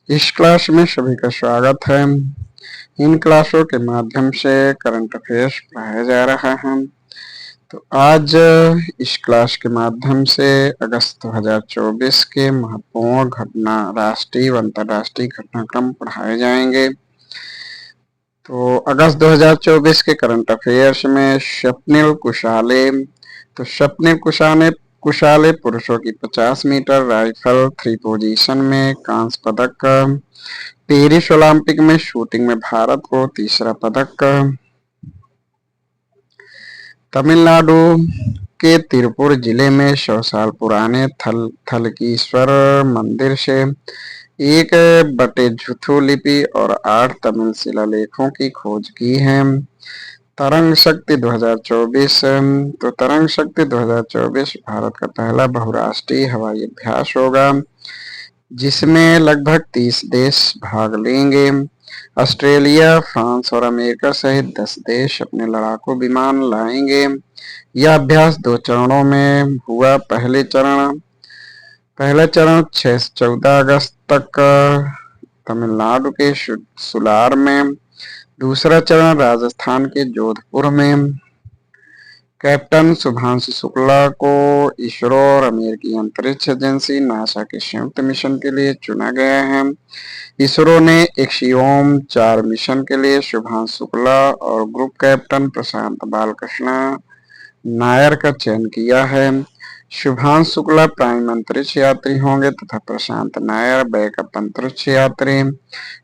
इस क्लास में सभी का स्वागत है। इन क्लासों के माध्यम से करंट अफेयर्स पढ़ाया जा रहा है। तो आज इस क्लास के माध्यम से अगस्त 2024 के महत्वपूर्ण घटना, राष्ट्रीय व अंतर्राष्ट्रीय घटनाक्रम पढ़ाए जाएंगे। तो अगस्त 2024 के करंट अफेयर्स में स्वप्निल कुशाले, तो स्वप्निल कुशाले पुरुषों की 50 मीटर राइफल 3 पोजीशन में कांस्य पदक। पेरिस ओलंपिक में शूटिंग में भारत को तीसरा पदक। तमिलनाडु के तिरुपुर जिले में 100 साल पुराने थलकीश्वर मंदिर से 1/झुथु लिपि और 8 तमिल शिलालेखों की खोज की है। तरंग शक्ति 2024, तो तरंग शक्ति 2024 भारत का पहला बहुराष्ट्रीय हवाई अभ्यास होगा, जिसमें लगभग 30 देश भाग लेंगे। ऑस्ट्रेलिया, फ्रांस और अमेरिका सहित 10 देश अपने लड़ाकू विमान लाएंगे। यह अभ्यास 2 चरणों में हुआ। पहला चरण 6 से 14 अगस्त तक तमिलनाडु के सुलार में, दूसरा चरण राजस्थान के जोधपुर में। कैप्टन शुभांशु शुक्ला को इसरो और अमेरिकी अंतरिक्ष एजेंसी नासा के संयुक्त मिशन के लिए चुना गया है। इसरो ने एक्सियोम 4 मिशन के लिए शुभांशु शुक्ला और ग्रुप कैप्टन प्रशांत बालकृष्ण नायर का चयन किया है। शुभांशु शुक्ला प्राइम अंतरिक्ष यात्री होंगे तथा प्रशांत नायर बैकअप अंतरिक्ष यात्री।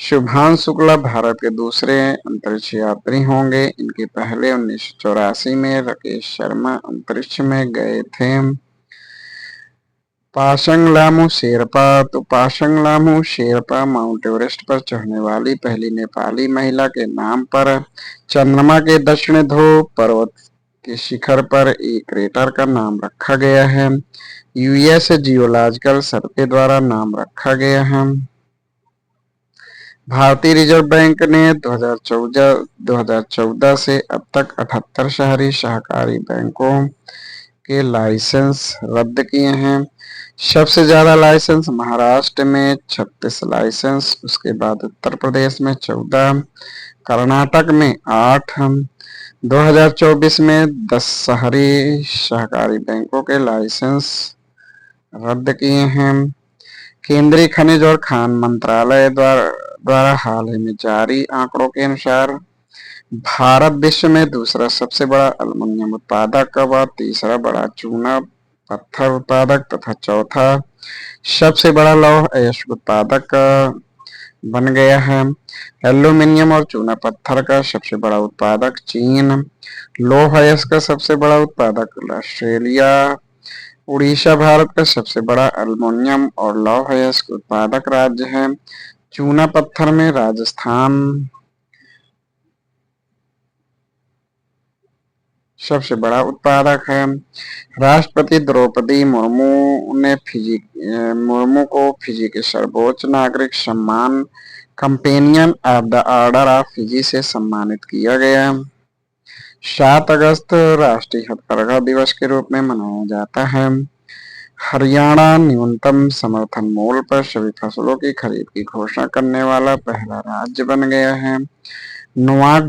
शुभांशु शुक्ला भारत के दूसरे अंतरिक्ष यात्री होंगे। इनके पहले 1984 में राकेश शर्मा अंतरिक्ष में गए थे। पाशंग लामू शेरपा, तो पाशंग लामू शेरपा माउंट एवरेस्ट पर चढ़ने वाली पहली नेपाली महिला के नाम पर चंद्रमा के दक्षिण ध्रुव पर्वत के शिखर पर एक क्रेटर का नाम रखा गया है। यूएस जियोलॉजिकल सर्वे द्वारा नाम रखा गया है। भारतीय रिजर्व बैंक ने 2014 से अब तक 78 शहरी सहकारी बैंकों के लाइसेंस रद्द किए हैं। सबसे ज्यादा लाइसेंस महाराष्ट्र में 36 लाइसेंस, उसके बाद उत्तर प्रदेश में 14, कर्नाटक में 8। 2024 में 10 शहरी सहकारी बैंकों के लाइसेंस रद्द किए हैं। केंद्रीय खनिज और खान मंत्रालय द्वारा हाल ही में जारी आंकड़ों के अनुसार भारत विश्व में दूसरा सबसे बड़ा एल्युमिनियम उत्पादक व तीसरा बड़ा चूना पत्थर उत्पादक तथा चौथा सबसे बड़ा लौह अयस्क उत्पादक बन गया है। एल्युमिनियम और चूना पत्थर का सबसे बड़ा उत्पादक चीन, लौह अयस्क का सबसे बड़ा उत्पादक ऑस्ट्रेलिया। उड़ीसा भारत का सबसे बड़ा एल्युमिनियम और लौह अयस्क उत्पादक राज्य है। चूना पत्थर में राजस्थान सबसे बड़ा उत्पादक है। राष्ट्रपति द्रौपदी मुर्मू को फिजी के सर्वोच्च नागरिक सम्मान companion of the order of Fiji से सम्मानित किया गया। 7 अगस्त राष्ट्रीय हथकरघा दिवस के रूप में मनाया जाता है। हरियाणा न्यूनतम समर्थन मूल्य पर सभी फसलों की खरीद की घोषणा करने वाला पहला राज्य बन गया है। नोवाक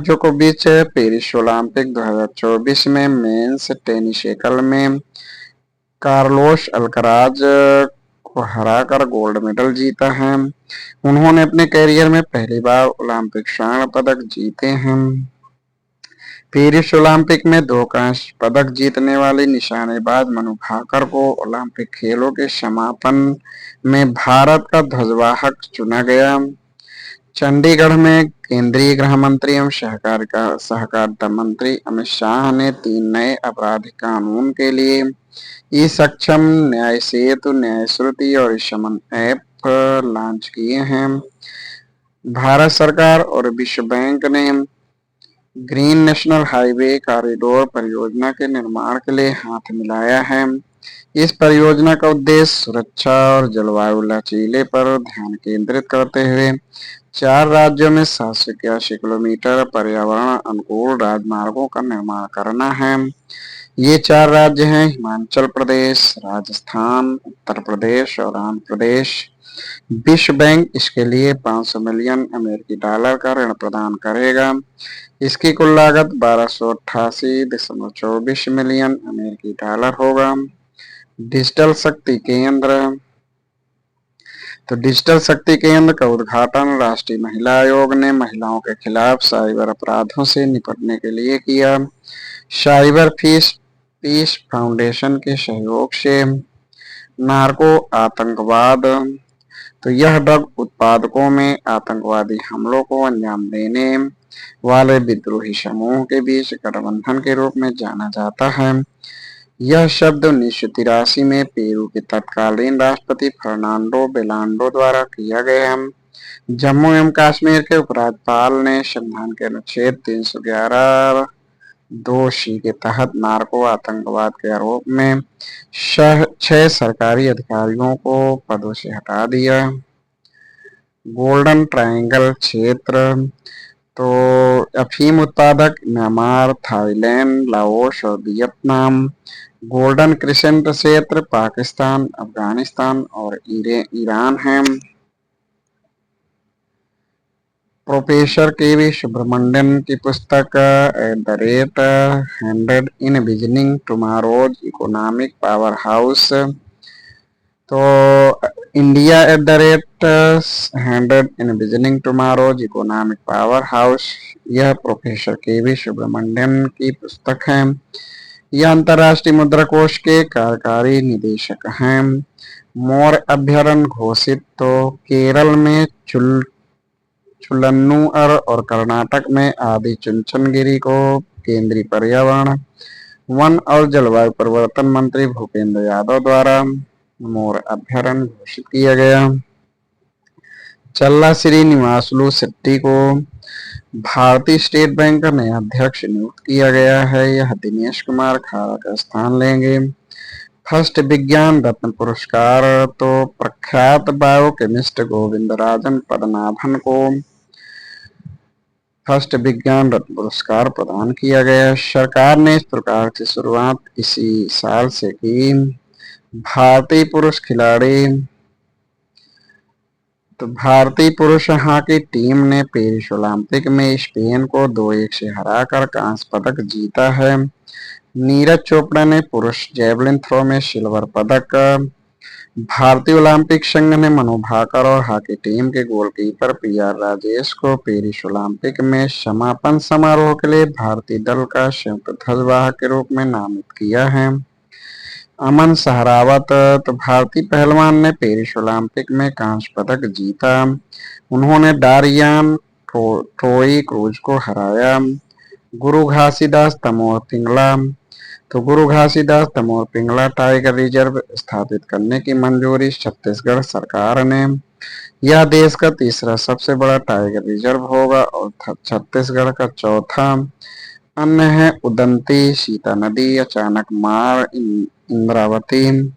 जोकोविच पेरिस ओलंपिक 2024 में मेंस टेनिस एकल में कार्लोस अल्कराज को हराकर गोल्ड मेडल जीता है। उन्होंने अपने कैरियर में पहली बार ओलंपिक स्वर्ण पदक जीते हैं। पेरिस ओलंपिक में 2 कांस्य पदक जीतने वाली निशानेबाज मनु भाकर को ओलंपिक खेलों के समापन में भारत का ध्वजवाहक चुना गया। चंडीगढ़ में केंद्रीय गृह मंत्री एवं सहकारिता मंत्री अमित शाह ने 3 नए आपराधिक कानून के लिए ई सक्षम, न्याय सेतु, न्याय श्रुति और समन ऐप लॉन्च किए हैं। भारत सरकार और विश्व बैंक ने ग्रीन नेशनल हाईवे कॉरिडोर परियोजना के निर्माण के लिए हाथ मिलाया है। इस परियोजना का उद्देश्य सुरक्षा और जलवायु लचीले पर ध्यान केंद्रित करते हुए 4 राज्यों में 781 किलोमीटर पर्यावरण अनुकूल राजमार्गों का निर्माण करना है। ये 4 राज्य हैं हिमाचल प्रदेश, राजस्थान, उत्तर प्रदेश और आंध्र प्रदेश। विश्व बैंक इसके लिए 500 मिलियन अमेरिकी डॉलर का ऋण प्रदान करेगा। इसकी कुल लागत 1288.24 मिलियन अमेरिकी डॉलर होगा। डिजिटल शक्ति केंद्र, तो डिजिटल शक्ति केंद्र का उद्घाटन राष्ट्रीय महिला आयोग ने महिलाओं के खिलाफ साइबर अपराधों से निपटने के लिए किया। साइबर पीस फाउंडेशन के सहयोग से नार्को आतंकवाद, तो यह ड्रग उत्पादकों में आतंकवादी हमलों को अंजाम देने वाले विद्रोही समूहों के बीच गठबंधन के रूप में जाना जाता है। यह शब्द 1983 में पेरू के तत्कालीन राष्ट्रपति फर्नांडो बेलांडो द्वारा किया गया। जम्मू एवं कश्मीर के उपराज्यपाल ने संविधान के अनुच्छेद 311 2C के तहत नार्को आतंकवाद के आरोप में 6 सरकारी अधिकारियों को पदों से हटा दिया। गोल्डन ट्रायंगल क्षेत्र, तो अफीम उत्पादक म्यांमार, थाईलैंड, लाओस और वियतनाम। गोल्डन क्रिसेंट क्षेत्र पाकिस्तान, अफगानिस्तान और ईरान है। Professor K V. सुब्रमण्यन की पुस्तक @100 envisioning tomorrow's economic powerhouse, तो India @100 envisioning tomorrow's economic powerhouse, यह प्रोफेसर के.वी. सुब्रमण्यन की पुस्तक है। यह अंतर्राष्ट्रीय मुद्रा कोष के कार्यकारी निदेशक हैं। मोर अभ्यारण्य घोषित, तो केरल में चुलन्नुर और कर्नाटक में आदि चुनचनगिरी को केंद्रीय पर्यावरण, वन और जलवायु परिवर्तन मंत्री भूपेंद्र यादव द्वारा मोर अभ्यारण्य घोषित किया गया। चल्ला श्रीनिवासलू शेट्टी को भारतीय स्टेट बैंक का नया अध्यक्ष नियुक्त किया गया है। यह दिनेश कुमार खारा का स्थान लेंगे। फर्स्ट विज्ञान रत्न पुरस्कार, तो प्रख्यात बायोकेमिस्ट गोविंदराजन पद्मनाभन को फर्स्ट विज्ञान रत्न पुरस्कार प्रदान किया गया। सरकार ने इस प्रकार की शुरुआत इसी साल से की। भारतीय पुरुष खिलाड़ी, तो भारतीय पुरुष हॉकी टीम ने पेरिस ओलंपिक में स्पेन को 2-1 से हराकर कांस्य पदक जीता है। नीरज चोपड़ा ने पुरुष जैवलिन थ्रो में सिल्वर पदक। भारतीय ओलंपिक संघ ने मनु भाकर और हॉकी टीम के गोलकीपर पी.आर. राजेश को पेरिस ओलंपिक में समापन समारोह के लिए भारतीय दल का संयुक्त ध्वजवाहक के रूप में नामित किया है। अमन सहरावत, तो भारतीय पहलवान ने पेरिस ओलंपिक में कांस्य पदक जीता। उन्होंने डारियान ट्रोई क्रूज को हराया। गुरु घासीदास तमोर पिंगला, तो गुरु घासीदास तमोर पिंगला टाइगर रिजर्व स्थापित करने की मंजूरी छत्तीसगढ़ सरकार ने। यह देश का तीसरा सबसे बड़ा टाइगर रिजर्व होगा और छत्तीसगढ़ का चौथा। अन्य है उदंती, सीता नदी, अचानक मार, इंद्रावती।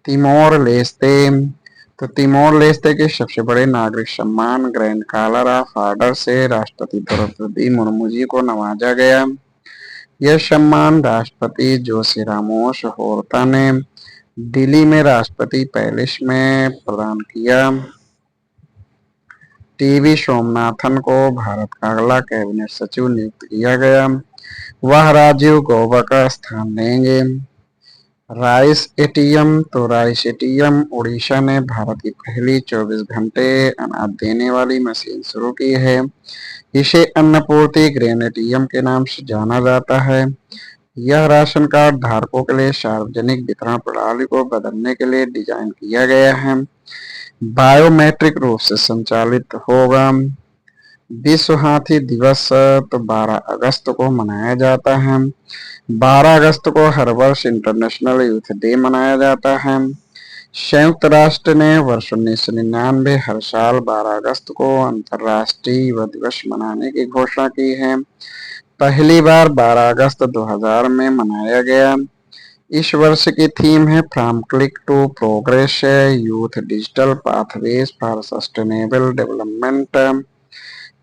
तिमोर लेस्ते, तो तिमोर लेस्ते के सबसे बड़े नागरिक सम्मान ग्रैंड कॉलर ऑफ ऑर्डर से राष्ट्रपति द्रौपदी मुर्मू जी को नवाजा गया। यह सम्मान राष्ट्रपति जोशी रामोस होर्ता ने दिल्ली में राष्ट्रपति पैलेस में प्रदान किया। टी.वी. सोमनाथन को भारत का अगला कैबिनेट सचिव नियुक्त किया गया। वह राजीव गौबा का स्थान लेंगे। राइस एटीएम, तो राइस एटीएम उड़ीसा ने भारत की पहली 24 घंटे अनाज देने वाली मशीन शुरू की है। इसे अन्नपूर्ति ग्रेन एटीएम के नाम से जाना जाता है। यह राशन कार्ड धारकों के लिए सार्वजनिक वितरण प्रणाली को बदलने के लिए डिजाइन किया गया है। बायोमेट्रिक रूप से संचालित होगा। विश्व हाथी दिवस, तो 12 अगस्त को मनाया जाता है। 12 अगस्त को हर वर्ष इंटरनेशनल यूथ डे मनाया जाता है। संयुक्त राष्ट्र ने वर्ष 1999 हर साल 12 अगस्त को अंतर्राष्ट्रीय युवा दिवस मनाने की घोषणा की है। पहली बार 12 अगस्त 2000 में मनाया गया। इस वर्ष की थीम है from click to progress, youth digital pathways for sustainable development.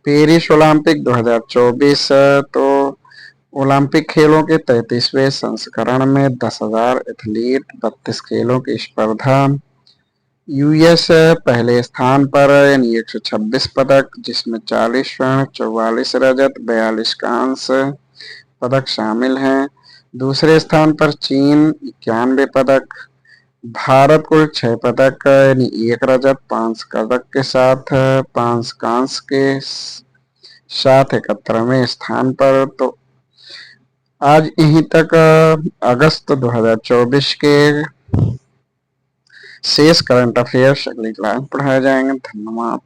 Paris Olympic 2024, तो ओलंपिक खेलों के 33वें संस्करण में 10,000 एथलीट, 32 खेलों की स्पर्धा। यूएस पहले स्थान पर यानी 126 पदक, जिसमें 40 स्वर्ण, 44 रजत, 42 कांस्य पदक शामिल हैं। दूसरे स्थान पर चीन 91 पदक। भारत कुल 6 पदक यानी 1 रजत, 5 पदक के साथ 5 कांस्य के साथ 71वें स्थान पर। तो आज यहीं तक अगस्त 2024 के शेष करंट अफेयर्स अगली क्लास में पढ़ाए जाएंगे। धन्यवाद।